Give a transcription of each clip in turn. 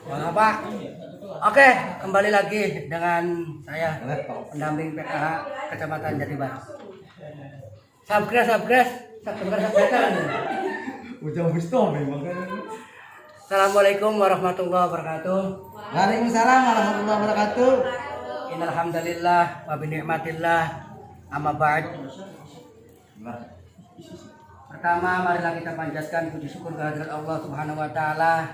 Bapak. Oke, kembali lagi dengan saya pendamping PKH Kecamatan Jatibarang. Sabgres. Ujung Busto memang kan. Assalamualaikum warahmatullahi wabarakatuh. Waalaikumsalam warahmatullahi wabarakatuh. Innalhamdulillah wa bi ni'matillah amma ba'd. Pertama, marilah kita panjatkan puji syukur kehadirat Allah Subhanahu wa taala.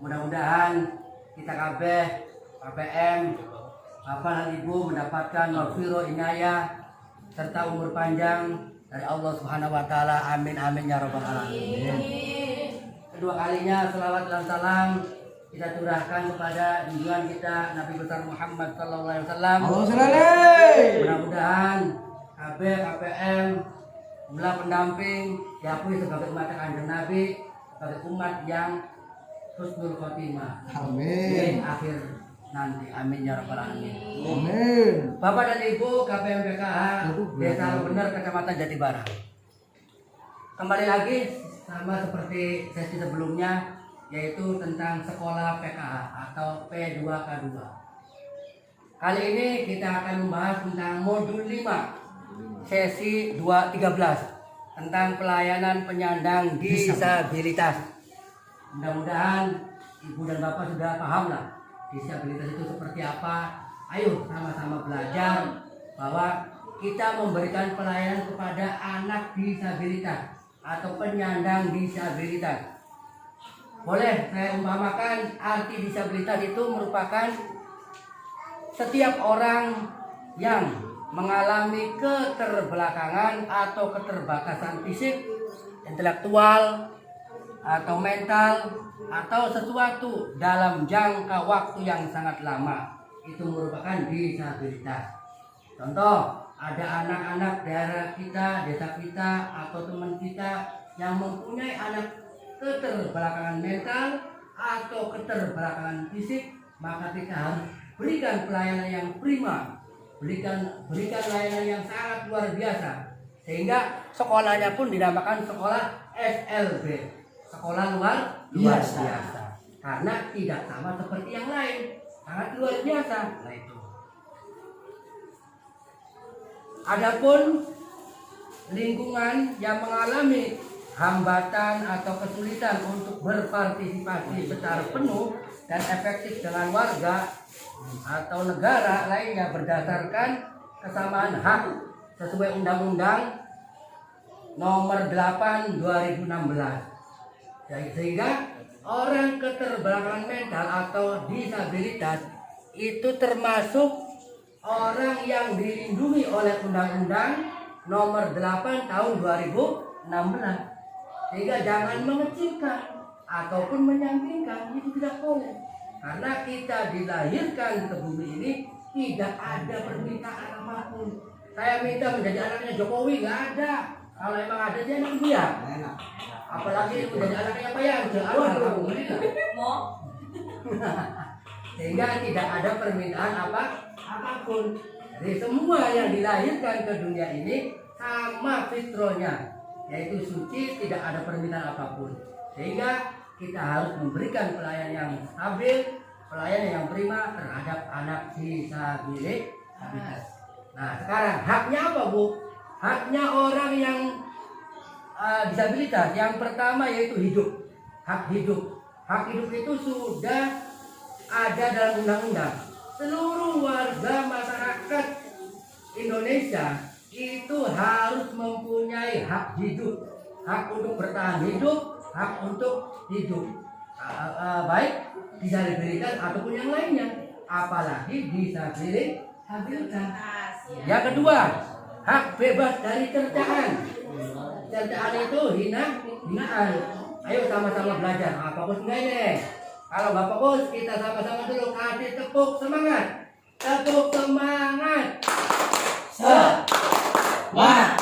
Mudah-mudahan kita kabeh KPM Bapak dan Ibu mendapatkan maghfirah inayah serta umur panjang dari Allah Subhanahu wa taala. Amin amin ya rabbal alamin. Kedua kalinya selawat dan salam kita curahkan kepada junjungan kita Nabi besar Muhammad sallallahu alaihi wasallam. Mudah-mudahan KPM jumlah pendamping diakui sebagai umat kanjeng Nabi, sebagai umat yang husnul khotimah. Amin. Di akhir nanti. Amin ya rabbal alamin. Amin. Bapak dan Ibu KPM PKH Desa Bener Kecamatan Jatibarang. Kembali lagi sama seperti sesi sebelumnya, yaitu tentang sekolah PKH atau P2K2. Kali ini kita akan membahas tentang modul 5 sesi 213 tentang pelayanan penyandang disabilitas. Mudah-mudahan Ibu dan Bapak sudah paham lah disabilitas itu seperti apa. Ayo sama-sama belajar bahwa kita memberikan pelayanan kepada anak disabilitas atau penyandang disabilitas. Boleh saya umpamakan arti disabilitas itu merupakan setiap orang yang mengalami keterbelakangan atau keterbatasan fisik, intelektual, atau mental, atau sesuatu dalam jangka waktu yang sangat lama, itu merupakan disabilitas. Contoh, ada anak-anak daerah kita, desa kita, atau teman kita yang mempunyai anak keterbelakangan mental atau keterbelakangan fisik, maka kita harus berikan pelayanan yang prima, berikan layanan yang sangat luar biasa, sehingga sekolahnya pun dinamakan sekolah SLB, sekolah luar biasa, karena tidak sama seperti yang lain, sangat luar biasa. Nah itu. Adapun lingkungan yang mengalami hambatan atau kesulitan untuk berpartisipasi secara penuh dan efektif dengan warga atau negara lainnya berdasarkan kesamaan hak sesuai Undang-Undang Nomor 8 2016. Sehingga orang keterbelakangan mental atau disabilitas itu termasuk orang yang dilindungi oleh Undang-Undang Nomor 8 tahun 2016. Sehingga jangan mengecilkan ataupun menyampingkan, itu tidak boleh. Karena kita dilahirkan ke bumi ini tidak ada permintaan apapun. Saya minta menjadi anaknya Jokowi, nggak ada. Kalau emang ada dia anak dia. Apalagi menjadi anaknya Pak Yanto. Sehingga tidak ada permintaan apapun. Jadi semua yang dilahirkan ke dunia ini sama fitrahnya, yaitu suci, tidak ada permintaan apapun. Sehingga kita harus memberikan pelayanan yang stabil, pelayanan yang prima terhadap anak disabilitas. Nah sekarang haknya apa Bu? Haknya orang yang disabilitas yang pertama yaitu hidup. Hak hidup. Hak hidup itu sudah ada dalam undang-undang. Seluruh warga masyarakat Indonesia itu harus mempunyai hak hidup, hak untuk bertahan hidup, hak untuk hidup, baik disabilitas ataupun yang lainnya, apalagi disabilitas. Yang kedua, hak bebas dari cercaan. Cercaan itu hinaan. Ayo sama-sama belajar. Fokus enggak ini? Kalau nggak fokus, kita sama-sama dulu kasih tepuk semangat. Tepuk semangat. Semangat.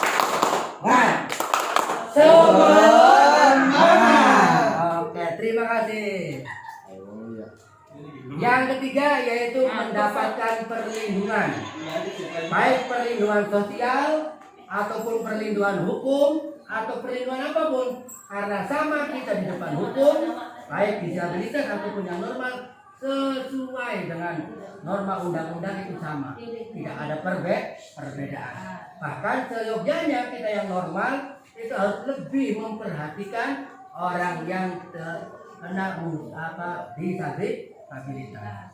Oke, terima kasih. Yang ketiga yaitu mendapatkan perlindungan, baik perlindungan sosial ataupun perlindungan hukum atau perlindungan apapun, karena sama kita di depan hukum, baik disabilitas ataupun yang normal, sesuai dengan norma undang-undang itu sama, tidak ada perbedaan. Bahkan seyogyanya kita yang normal itu harus lebih memperhatikan orang yang terkena disabilitas.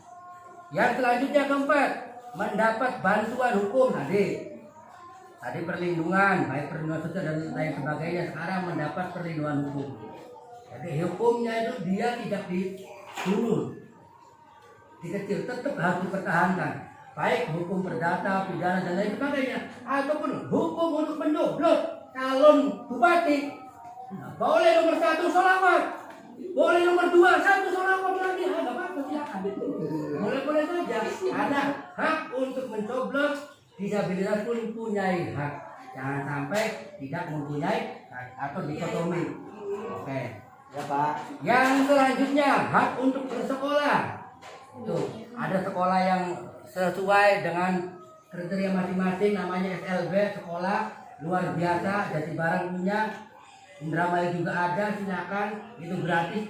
Yang selanjutnya keempat, mendapat bantuan hukum tadi perlindungan, baik perlindungan sosial dan lain sebagainya. Sekarang mendapat perlindungan hukum. Jadi hukumnya itu dia tidak dibunuh, dikecil, tetap harus dipertahankan, baik hukum perdata, pidana dan lain sebagainya, ataupun hukum untuk mencoblos calon bupati. Nah, boleh nomor 1 sholawat, boleh nomor 2 1 sholawat lagi, ada apa silakan. Boleh saja, ada hak untuk mencoblos. Disabilitas pun punya hak, jangan sampai tidak mempunyai hak atau dikotomi. Oke, Ya Pak. yang selanjutnya hak untuk bersekolah. Tuh, ada sekolah yang sesuai dengan kriteria masing-masing, namanya SLB, sekolah luar biasa, Jatibarang punya, Indramayu juga ada, silakan, itu gratis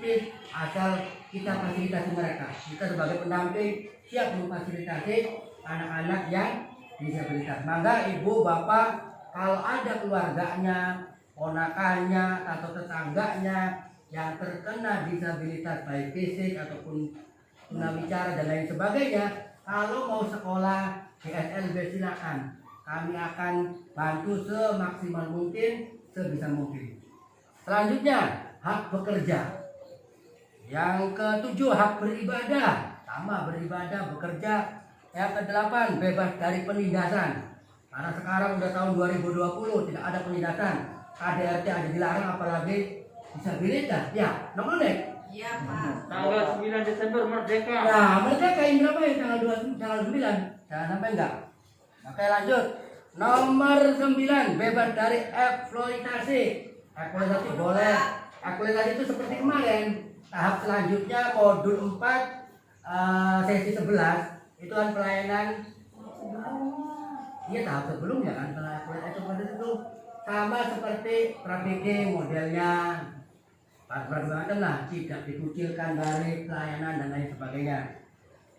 asal kita fasilitasi mereka. Kita sebagai pendamping siap memfasilitasi anak-anak yang disabilitas. Mangga ibu bapak kalau ada keluarganya, ponakannya atau tetangganya yang terkena disabilitas baik fisik ataupun tunawicara dan lain sebagainya, kalau mau sekolah di SLB silakan. Kami akan bantu semaksimal mungkin, sebisa mungkin. Selanjutnya hak bekerja. Yang ketujuh hak beribadah, sama beribadah, bekerja. Yang ke-8 bebas dari penindasan. Karena sekarang udah tahun 2020 tidak ada penindasan. KDRT ada dilarang, apalagi disabilitas. Ya, nomor dek. Iya Pak. Tanggal 9 Desember Merdeka. Nah, mereka Indramayu tanggal 9. Jangan sampai enggak. Oke, lanjut. Nomor 9 bebas dari eksploitasi. Eksploitasi boleh. Eksploitasi itu seperti kemarin. Tahap selanjutnya modul 4 sesi 11 itu kan pelayanan. Iya, tahap sebelumnya kan pelayanan itu sama seperti trafficking modelnya. Macam lah, tidak dikucilkan dari pelayanan dan lain sebagainya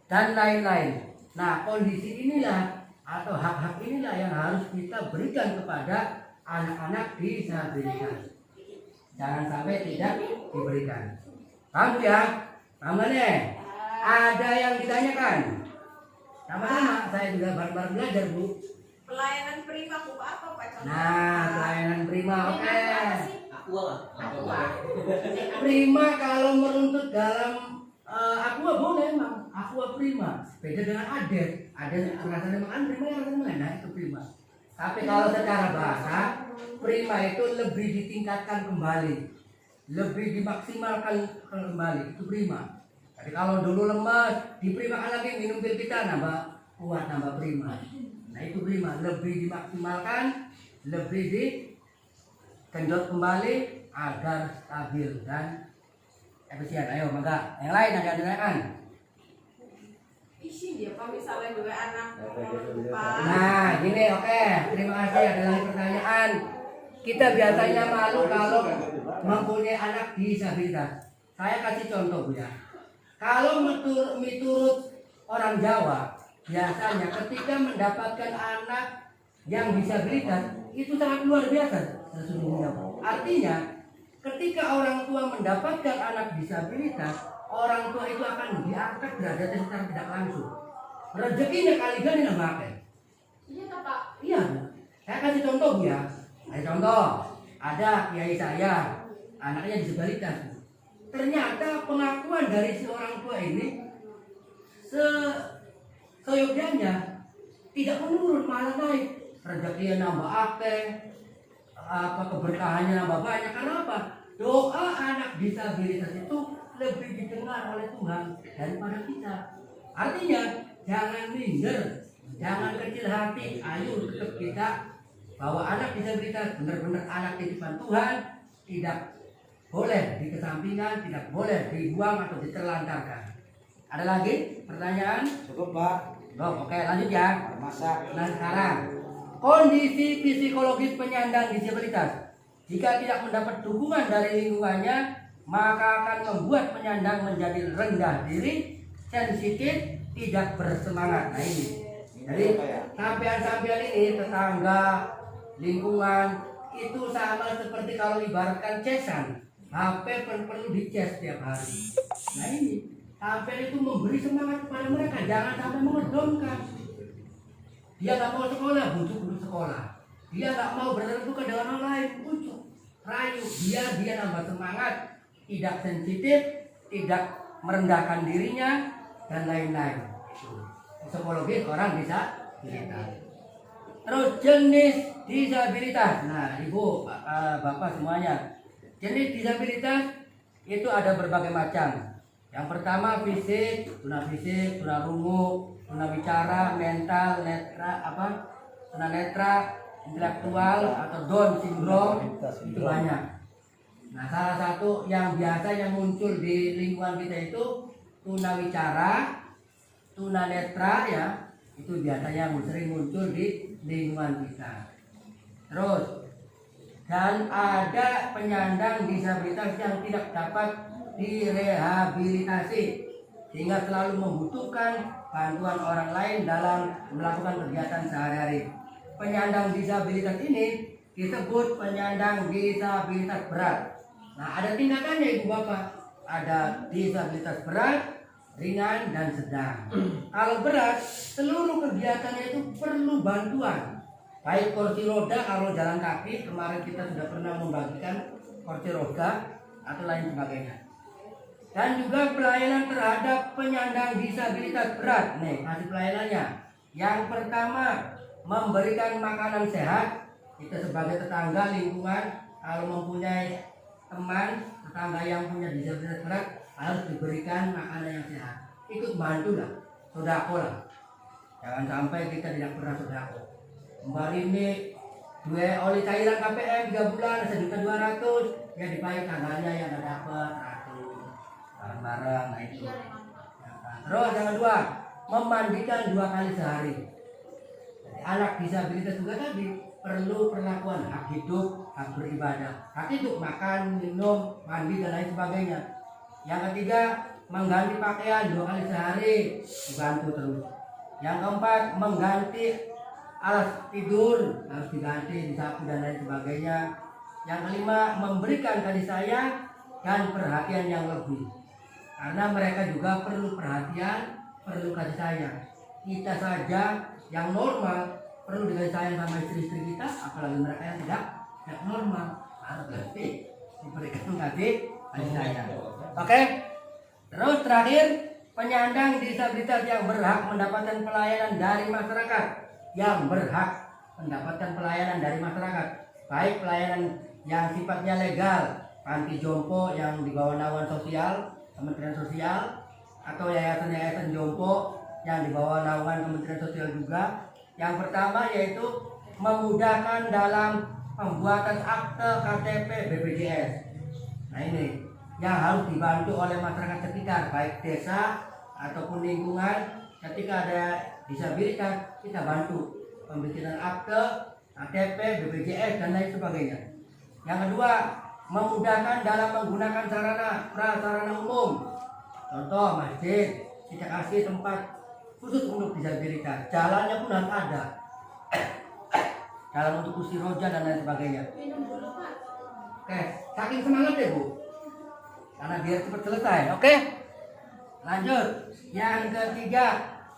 dan lain-lain. Nah, kondisi inilah atau hak-hak inilah yang harus kita berikan kepada anak-anak disabilitas. Jangan sampai tidak diberikan. Paham ya? Paham nih? Ada yang ditanyakan? Sama-sama, saya juga bareng-bareng belajar Bu. Pelayanan prima Bu apa Pak? Contohnya? Nah, pelayanan prima, oke. Aqua. Prima kalau meruntut dalam aqua boleh emang, aqua prima. Beda dengan adet. Adet rasanya makan, prima yang rasanya makan, nah itu prima. Tapi kalau secara bahasa, prima itu lebih ditingkatkan kembali, lebih dimaksimalkan kembali, itu prima. Jadi kalau dulu lemas, diprimakan lagi, minum pil kita nambah kuat, nambah prima. Nah itu prima, lebih dimaksimalkan, lebih digenjot kembali agar stabil dan efisien. Ayo, mangga. Yang lain ada ditanyakan? Isi dia Pak, misalnya dua anak Pak. Nah, gini, oke. Terima kasih. Ada lagi pertanyaan. Kita biasanya malu kalau mempunyai anak disabilitas. Saya kasih contoh Bu ya. Kalau menurut orang Jawa, biasanya ketika mendapatkan anak yang disabilitas itu sangat luar biasa sesungguhnya. Artinya, ketika orang tua mendapatkan anak disabilitas, orang tua itu akan diangkat derajatnya secara tidak langsung. Rezekinya kali gani nambahkan. Iya Pak. Iya, saya kasih contoh Bu ya. Contoh, ada kiai saya, anaknya disabilitas. Ternyata pengakuan dari si orang tua ini seyogyanya tidak menurun, malah naik. Rezekinya nambah akeh, keberkahannya nambah banyak. Karena apa? Doa anak disabilitas itu lebih didengar oleh Tuhan daripada kita. Artinya jangan minder, jangan kecil hati. Ayo tetap kita bahwa anak disabilitas benar-benar anak titipan Tuhan, tidak boleh dikesampingkan, tidak boleh dibuang atau diterlantarkan. Ada lagi pertanyaan? Cukup Pak. Oke, lanjut ya. Masak. Nah sekarang, kondisi psikologis penyandang disabilitas jika tidak mendapat dukungan dari lingkungannya, maka akan membuat penyandang menjadi rendah diri, sensitif, tidak bersemangat. Nah ini, jadi sampean-sampean ini tetangga, lingkungan itu sama seperti kalau ibaratkan cesan, HP perlu dicas setiap hari. Nah ini, sampean itu memberi semangat kepada mereka, jangan sampai mengedongkan. Dia nggak mau sekolah, bujuk sekolah. Dia nggak mau berterbuka dengan orang lain, bujuk, rayu, dia nambah semangat, tidak sensitif, tidak merendahkan dirinya, dan lain-lain. Psikologis orang bisa cerita. Terus jenis disabilitas. Nah, ibu, bapak semuanya, jenis disabilitas itu ada berbagai macam. Yang pertama fisik, tunarungu, tunawicara, mental, tunanetra, intelektual atau Down syndrome itu banyak. Nah, salah satu yang biasanya muncul di lingkungan kita itu tunawicara, tunanetra ya, itu biasanya sering muncul di lingkungan kita. Terus, dan ada penyandang disabilitas yang tidak dapat direhabilitasi sehingga selalu membutuhkan bantuan orang lain dalam melakukan kegiatan sehari-hari. Penyandang disabilitas ini disebut penyandang disabilitas berat. Nah, ada tingkatannya ibu bapak. Ada disabilitas berat, ringan, dan sedang. Kalau berat, seluruh kegiatannya itu perlu bantuan. Baik kursi roda kalau jalan kaki, kemarin kita sudah pernah membagikan kursi roda atau lain sebagainya. Dan juga pelayanan terhadap penyandang disabilitas berat. Nih, kasih pelayanannya. Yang pertama, memberikan makanan sehat. Kita sebagai tetangga lingkungan, kalau mempunyai teman, tetangga yang punya disabilitas berat, harus diberikan makanan yang sehat. Ikut bantu lah, sodako lah. Jangan sampai kita tidak pernah sodako. Kembali ini dua oli cairan KPM 3 bulan 1.200.000, ya dibayar tangganya yang ada dapat barang-barang. Nah itu. Terus yang kedua, memandikan 2 kali sehari. Jadi, anak disabilitas juga tadi perlu perlakuan hak hidup, hak beribadah, hak hidup, makan, minum, mandi dan lain sebagainya. Yang ketiga, mengganti pakaian 2 kali sehari, dibantu terus. Yang keempat, mengganti alas tidur, harus diganti, disapu dan lain sebagainya. Yang kelima, memberikan kasih sayang dan perhatian yang lebih, karena mereka juga perlu perhatian, perlu kasih sayang. Kita saja yang normal perlu dikasih sayang sama istri-istri kita, apalagi mereka yang tidak normal, harus lebih diberikan kasih sayang. Oke. Terus terakhir, penyandang disabilitas yang berhak mendapatkan pelayanan dari masyarakat, baik pelayanan yang sifatnya legal, panti jompo yang di bawah naungan sosial, Kementerian Sosial, atau yayasan-yayasan jompo yang di bawah naungan Kementerian Sosial juga. Yang pertama yaitu memudahkan dalam pembuatan akte KTP BPJS. Nah ini yang harus dibantu oleh masyarakat sekitar, baik desa ataupun lingkungan. Ketika ada disabilitas, kita bantu pembikinan akte, KTP, BPJS dan lain sebagainya. Yang kedua, memudahkan dalam menggunakan prasarana umum. Contoh masjid, kita kasih tempat khusus untuk disabilitas. Jalannya pun harus ada. Jalan untuk kursi roda dan lain sebagainya. Oke, saking semangat ya Bu, karena biar cepat selesai. Oke, lanjut. Yang ketiga,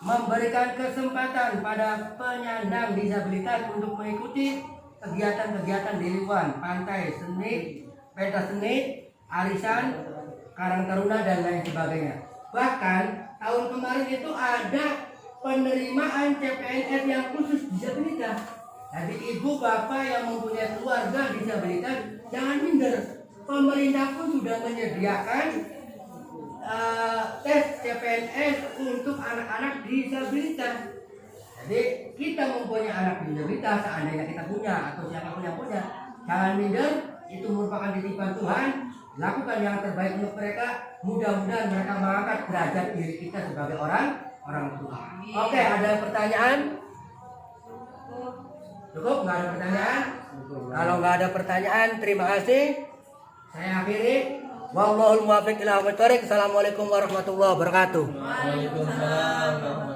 memberikan kesempatan pada penyandang disabilitas untuk mengikuti kegiatan-kegiatan di lingkungan pantai, seni, pentas seni, arisan, karang taruna dan lain sebagainya. Bahkan tahun kemarin itu ada penerimaan CPNS yang khusus disabilitas. Jadi ibu bapak yang mempunyai keluarga disabilitas jangan minder. Pemerintah pun sudah menyediakan tes CPNS untuk anak-anak disabilitas. Jadi kita mempunyai anak disabilitas, seandainya kita punya atau siapapun yang punya, jangan minder. Itu merupakan titipan Tuhan. Lakukan yang terbaik untuk mereka. Mudah-mudahan mereka mengangkat derajat diri kita sebagai orang tua. Oke, ada pertanyaan? Cukup? Nggak ada pertanyaan? Kalau nggak ada pertanyaan, terima kasih. Saya akhiri. Wallahul muwaffiq ila aqwamit thoriq. Assalamualaikum warahmatullahi wabarakatuh. Waalaikumsalam.